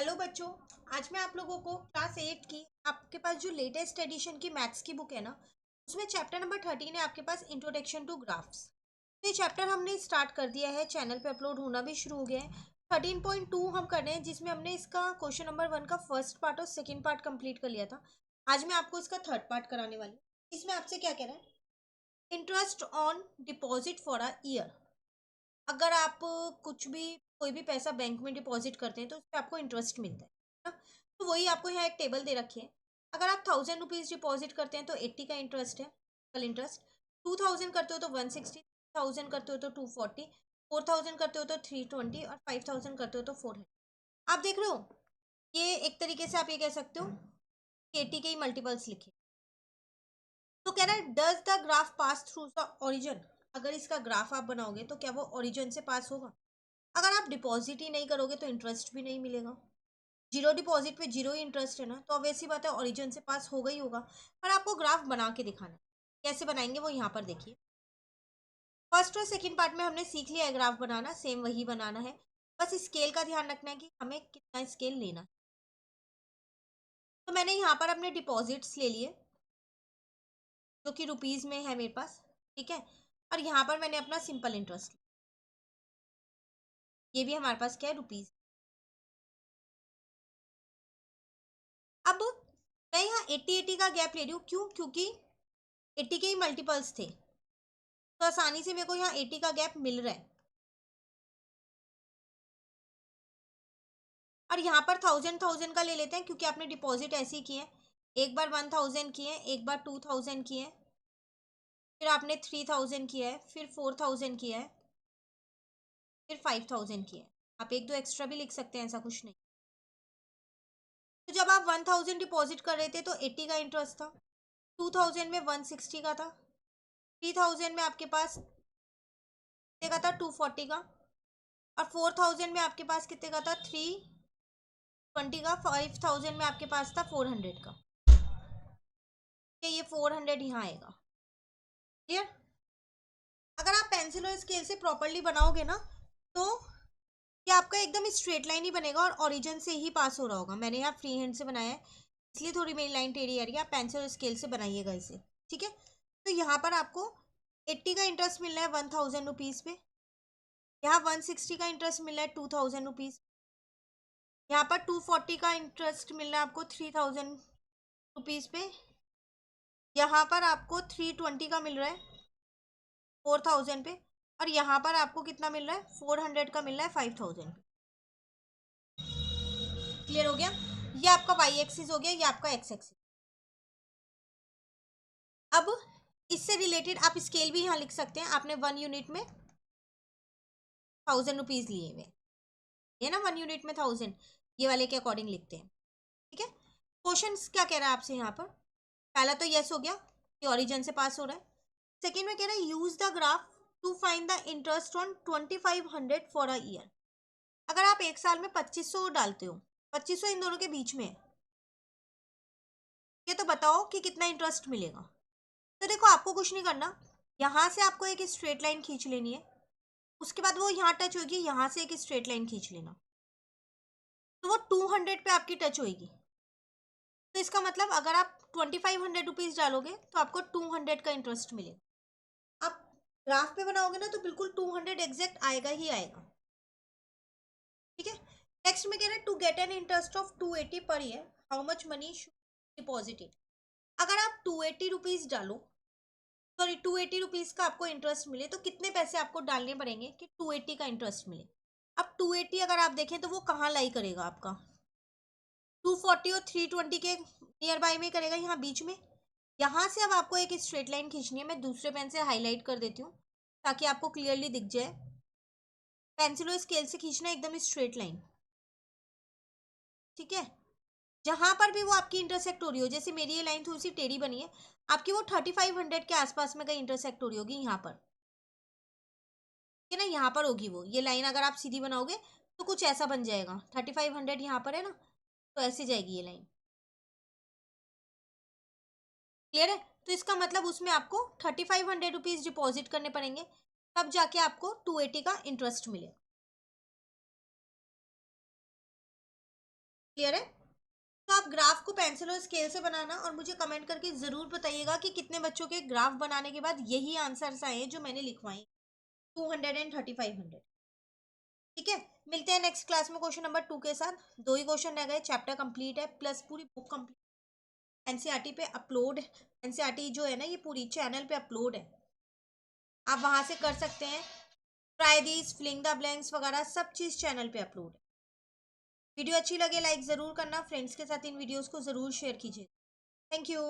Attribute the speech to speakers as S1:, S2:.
S1: Hello बच्चों। आज मैं आप लोगों को क्लास 8 की आपके पास जो लेटेस्ट एडिशन की मैथ्स की बुक है ना, उसमें चैप्टर नंबर 13 है आपके पास, इंट्रोडक्शन टू ग्राफ्स। तो ये चैप्टर हमने स्टार्ट कर दिया है, चैनल पे अपलोड होना भी शुरू हो गया है। 13.2 हम कर रहे हैं, जिसमें हमने इसका क्वेश्चन नंबर 1 का फर्स्ट पार्ट और सेकेंड पार्ट कंप्लीट कर लिया था। आज मैं आपको इसका थर्ड पार्ट कराने वाली हूँ। इसमें आपसे क्या कह रहा है, interest on deposit for a year. अगर आप कुछ भी कोई भी पैसा बैंक में डिपॉजिट करते हैं तो उस पर आपको इंटरेस्ट मिलता है ना। तो वही आपको यहाँ एक टेबल दे रखी है। अगर आप 1000 रुपीज़ डिपॉजिट करते हैं तो 80 का इंटरेस्ट है, कल इंटरेस्ट। 2000 करते हो तो 160, 1000 करते हो तो 240, 4000 करते हो तो 320 और 5000 करते हो तो 400। आप देख रहे हो, ये एक तरीके से आप ये कह सकते हो कि 80 के ही मल्टीपल्स लिखे। तो कह रहा है does the graph pass through the origin. अगर इसका ग्राफ आप बनाओगे तो क्या वो ओरिजिन से पास होगा। अगर आप डिपॉजिट ही नहीं करोगे तो इंटरेस्ट भी नहीं मिलेगा। जीरो डिपॉजिट पे जीरो ही इंटरेस्ट है ना, तो वैसी बात है, ओरिजिन से पास होगा ही होगा। पर आपको ग्राफ बना के दिखाना है। कैसे बनाएंगे वो यहाँ पर देखिए। फर्स्ट और सेकंड पार्ट में हमने सीख लिया है ग्राफ बनाना, सेम वही बनाना है। बस स्केल का ध्यान रखना है कि हमें कितना स्केल लेना है। तो मैंने यहाँ पर अपने डिपॉजिट्स ले लिए, जो कि रुपीज़ में है मेरे पास, ठीक है। और यहाँ पर मैंने अपना सिंपल इंटरेस्ट, ये भी हमारे पास क्या है, रुपीज़। अब मैं यहाँ 80-80 का गैप ले रही हूँ, क्यों? क्योंकि 80 के ही मल्टीपल्स थे, तो आसानी से मेरे को यहाँ 80 का गैप मिल रहा है। और यहाँ पर 1000 का ले लेते हैं, क्योंकि आपने डिपॉजिट ऐसे ही किए हैं। एक बार 1000 किए हैं, एक बार 2000 किए हैं, फिर आपने 3000 किया है, फिर 4000 किया है, फिर 5000 किया है। आप एक दो एक्स्ट्रा भी लिख सकते हैं, ऐसा कुछ नहीं। तो जब आप 1000 डिपॉजिट कर रहे थे तो 80 का इंटरेस्ट था, 2000 में 160 का था, 3000 में आपके पास कितने का था, 240 का, और 4000 में आपके पास कितने का था, 320 का, 5000 में आपके पास था 400 का। ये 400 यहाँ आएगा। क्लियर? अगर आप पेंसिल और स्केल से प्रॉपरली बनाओगे ना, तो ये आपका एकदम स्ट्रेट लाइन ही बनेगा और ओरिजिन से ही पास हो रहा होगा। मैंने यहाँ फ्री हैंड से बनाया है, इसलिए थोड़ी मेरी लाइन टेढ़ी आ रही है। आप पेंसिल और स्केल से बनाइएगा इसे, ठीक है। तो यहाँ पर आपको 80 का इंटरेस्ट मिल रहा है 1000 रुपीज़ पे, यहाँ 160 का इंटरेस्ट मिल रहा है 2000 रुपीज़, यहाँ पर 240 का इंटरेस्ट मिल रहा है आपको 3000 रुपीज़ पे, यहाँ पर आपको 320 का मिल रहा है 4000 पे, और यहाँ पर आपको कितना मिल रहा है, 400 का मिल रहा है 5000। क्लियर हो गया? ये आपका वाई एक्सिस हो गया, ये आपका एक्स एक्सिस। अब इससे रिलेटेड आप स्केल भी यहाँ लिख सकते हैं। आपने 1 यूनिट में 1000 रुपीज़ लिए हुए, ये ना 1 यूनिट में 1000, ये वाले के अकॉर्डिंग लिखते हैं, ठीक है। क्वेश्चन क्या कह रहा है आपसे यहाँ पर, पहला तो यस हो गया कि ओरिजिन से पास हो रहा है। सेकेंड में कह रहा है use the graph to find the interest on 2500 for a year. अगर आप एक साल में 2500 डालते हो, 2500 इन दोनों के बीच में है, ये तो बताओ कि कितना इंटरेस्ट मिलेगा। तो देखो, आपको कुछ नहीं करना, यहाँ से आपको एक स्ट्रेट लाइन खींच लेनी है, उसके बाद वो यहाँ टच होगी, यहाँ से एक स्ट्रेट लाइन खींच लेना, तो वो 200 पे आपकी टच होगी। तो इसका मतलब अगर आप 2500 रुपीज़ डालोगे तो आपको 200 का इंटरेस्ट मिलेगा। आप ग्राफ पे बनाओगे ना तो बिल्कुल 200 एग्जैक्ट आएगा ही आएगा, ठीक है। नेक्स्ट में कह रहा है to get an interest of 280 per year how much money should deposited. अगर आप 280 रुपीज़ डालो, सॉरी 280 रुपीज़ का आपको इंटरेस्ट मिले, तो कितने पैसे आपको डालने पड़ेंगे कि 280 का इंटरेस्ट मिले। अब 280 अगर आप देखें तो वो कहाँ लाई करेगा, आपका 240 और 320 के नियर बाय में करेगा, यहाँ बीच में। यहाँ से अब आपको एक स्ट्रेट लाइन खींचनी है, मैं दूसरे पेन से हाईलाइट कर देती हूँ ताकि आपको क्लियरली दिख जाए। पेंसिल और स्केल से खींचना एकदम स्ट्रेट लाइन, ठीक है। जहां पर भी वो आपकी इंटरसेक्ट हो रही हो, जैसे मेरी ये लाइन थोड़ी सी टेढ़ी बनी है, आपकी वो 3500 के आसपास में कहीं इंटरसेक्ट हो रही होगी यहाँ पर, ठीक है ना। यहाँ पर होगी वो ये लाइन, अगर आप सीधी बनाओगे तो कुछ ऐसा बन जाएगा। 3500 यहाँ पर है ना, तो ऐसे जाएगी ये लाइन। क्लियर है? तो इसका मतलब उसमें आपको 3500 रुपीज़ डिपॉजिट करने पड़ेंगे, तब जाके आपको 280 का इंटरेस्ट मिलेगा। क्लियर है? तो आप ग्राफ को पेंसिल और स्केल से बनाना और मुझे कमेंट करके ज़रूर बताइएगा कि कितने बच्चों के ग्राफ बनाने के बाद यही आंसर्स आए हैं जो मैंने लिखवाए, 200 एंड 3500। ठीक है, मिलते हैं नेक्स्ट क्लास में क्वेश्चन नंबर 2 के साथ। 2 ही क्वेश्चन रह गए, चैप्टर कंप्लीट है प्लस पूरी बुक कंप्लीट। एनसीईआरटी पे अपलोड, एनसीईआरटी जो है ना ये पूरी चैनल पे अपलोड है, आप वहां से कर सकते हैं। Try these, filling the blanks वगैरह सब चीज़ चैनल पे अपलोड है। वीडियो अच्छी लगे लाइक ज़रूर करना, फ्रेंड्स के साथ इन वीडियोस को ज़रूर शेयर कीजिए। Thank you.